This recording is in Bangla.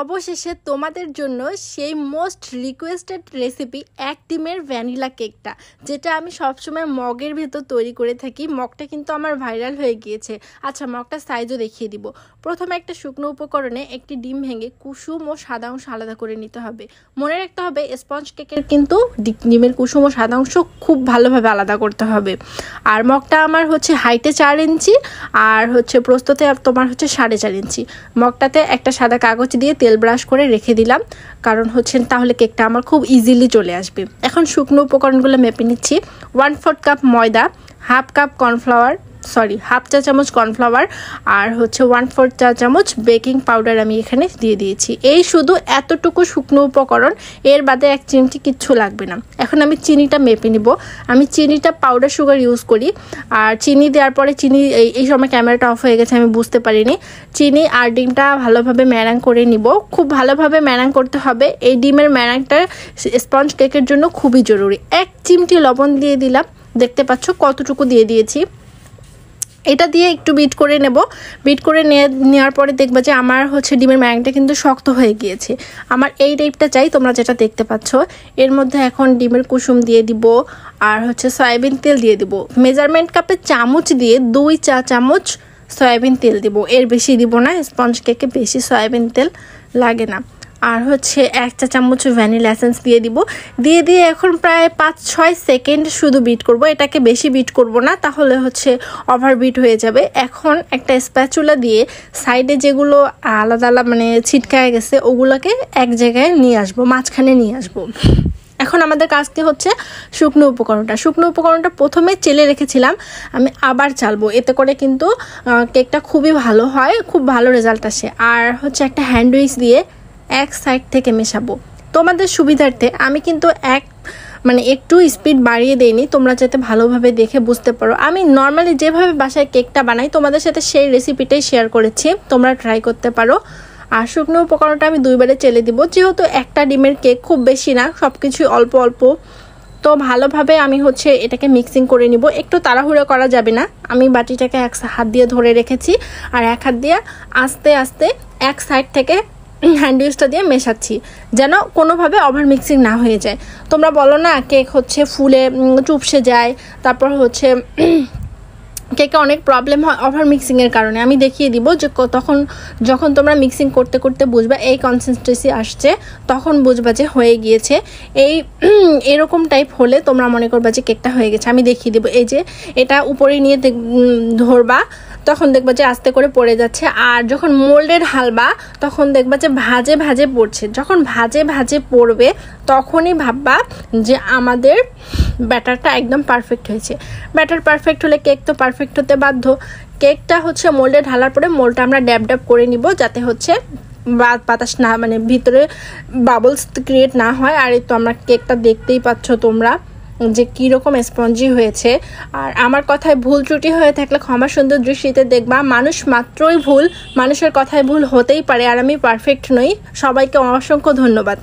অবশেষে তোমাদের জন্য সেই মোস্ট রিকোয়েস্টেড রেসিপি এক ডিমের ভ্যানিলা কেকটা, যেটা আমি সবসময় মগের ভেতর তৈরি করে থাকি। মগটা কিন্তু আমার ভাইরাল হয়ে গিয়েছে। আচ্ছা, মগটার সাইজও দেখিয়ে দিব। প্রথমে একটা শুকনো উপকরণে একটি ডিম ভেঙে কুসুম ও সাদা অংশ আলাদা করে নিতে হবে। মনে রাখতে হবে স্পঞ্জ কেকের কিন্তু ডিমের কুসুম ও সাদা অংশ খুব ভালোভাবে আলাদা করতে হবে। আর মগটা আমার হাইটে 4 ইঞ্চি আর প্রস্থতে তোমার 4.5 ইঞ্চি। মগটাতে একটা সাদা কাগজ দিয়ে তেল ব্রাশ করে রেখে দিলাম, কারণ তাহলে কেকটা আমার খুব ইজিলি চলে আসবে। এখন শুকনো উপকরণগুলো মেপে নিচ্ছি। 1/4 কাপ ময়দা, হাফ চা চামচ কর্নফ্লাওয়ার আর 1/4 চা চামচ বেকিং পাউডার আমি এখানে দিয়ে দিয়েছি। এই শুধু এতটুকু শুকনো উপকরণ, এর বাদে 1 চিমটি কিচ্ছু লাগবে না। এখন আমি চিনিটা মেপে নিব। আমি চিনিটা পাউডার সুগার ইউজ করি। আর চিনি দেওয়ার পরে এই সময় ক্যামেরাটা অফ হয়ে গেছে, আমি বুঝতে পারিনি। চিনি আর ডিমটা ভালোভাবে ম্যারাং করে নিব। খুব ভালোভাবে ম্যারাং করতে হবে। এই ডিমের ম্যারাংটা স্পঞ্জ কেকের জন্য খুবই জরুরি। 1 চিমটি লবণ দিয়ে দিলাম, দেখতে পাচ্ছ কতটুকু দিয়ে দিয়েছি। এটা দিয়ে একটু বিট করে নেব। বিট করে নেওয়ার পরে দেখবা যে আমার ডিমের ম্যারাংটা কিন্তু শক্ত হয়ে গিয়েছে। আমার এই টাইপটা চাই, তোমরা যেটা দেখতে পাচ্ছ। এর মধ্যে এখন ডিমের কুসুম দিয়ে দিব আর সয়াবিন তেল দিয়ে দিব। মেজারমেন্ট কাপে চামচ দিয়ে 2 চা চামচ সয়াবিন তেল দিব, এর বেশি দিব না। স্পঞ্জ কেকে বেশি সয়াবিন তেল লাগে না। আর 1 চা চামচ ভ্যানিলা এসেন্স দিয়ে দিব। দিয়ে এখন প্রায় 5-6 সেকেন্ড শুধু বিট করব। এটাকে বেশি বিট করব না, তাহলে ওভার বিট হয়ে যাবে। এখন একটা স্প্যাচুলা দিয়ে সাইডে যেগুলো আলাদা ছিটকায় গেছে ওগুলোকে এক জায়গায় নিয়ে আসবো, মাঝখানে নিয়ে আসবো। এখন আমাদের কাজটি শুকনো উপকরণটা প্রথমে চেলে রেখেছিলাম, আমি আবার চালবো। এতে করে কিন্তু কেকটা খুবই ভালো হয়, খুব ভালো রেজাল্ট আসে। আর একটা হ্যান্ড উইচ দিয়ে এক সাইড থেকে মেশাবো। তোমাদের সুবিধার্থে আমি কিন্তু একটু স্পিড বাড়িয়ে দেইনি, তোমরা যাতে ভালোভাবে দেখে বুঝতে পারো। আমি নর্মালি যেভাবে বাসায় কেকটা বানাই তোমাদের সাথে সেই রেসিপিটাই শেয়ার করেছি, তোমরা ট্রাই করতে পারো। আর শুকনো উপকরণটা আমি 2 বারে চেলে দিব, যেহেতু একটা ডিমের কেক, খুব বেশি না, সব কিছুই অল্প অল্প। তো ভালোভাবে আমি এটাকে মিক্সিং করে নিব। একটু তাড়াহুড়ো করা যাবে না। আমি বাটিটাকে এক হাত দিয়ে ধরে রেখেছি আর এক হাত দিয়ে আস্তে আস্তে এক সাইড থেকে হ্যান্ড উইচটা দিয়ে মেশাচ্ছি, যেন কোনোভাবে ওভার মিক্সিং না হয়ে যায়। তোমরা বলো না কেক ফুলে চুপসে যায়, তারপর কেকে অনেক প্রবলেম হয় ওভার মিক্সিংয়ের কারণে। আমি দেখিয়ে দিব যে যখন তোমরা মিক্সিং করতে করতে বুঝবা এই কনসিস্টেন্সি আসছে, তখন বুঝবা যে হয়ে গিয়েছে। এরকম টাইপ হলে তোমরা মনে করবা যে কেকটা হয়ে গেছে। আমি দেখিয়ে দেবো। এই যে এটা উপরে নিয়ে ধরবা, তখন দেখবা যে আস্তে করে পড়ে যাচ্ছে। আর যখন মোল্ডে ঢালবা তখন দেখবা যে ভাজে ভাজে পড়ছে। যখন ভাজে ভাজে পড়বে তখনই ভাববা যে আমাদের ব্যাটারটা একদম পারফেক্ট হয়েছে। ব্যাটার পারফেক্ট হলে কেক তো পারফেক্ট হতে বাধ্য। কেকটা মোল্ডে ঢালার পরে মোল্ডটা আমরা ড্যাব করে নিব, যাতে বাতাস না ভিতরে বাবলস ক্রিয়েট না হয়। আর এই তো আমরা কেকটা দেখতেই পাচ্ছ তোমরা যে কীরকম স্পঞ্জি হয়েছে। আর আমার কথায় ভুল ত্রুটি হয়ে থাকলে ক্ষমা সুন্দর দৃষ্টিতে দেখবা। মানুষ মাত্রই ভুল, মানুষের কথায় ভুল হতেই পারে। আর আমি পারফেক্ট নই। সবাইকে অসংখ্য ধন্যবাদ।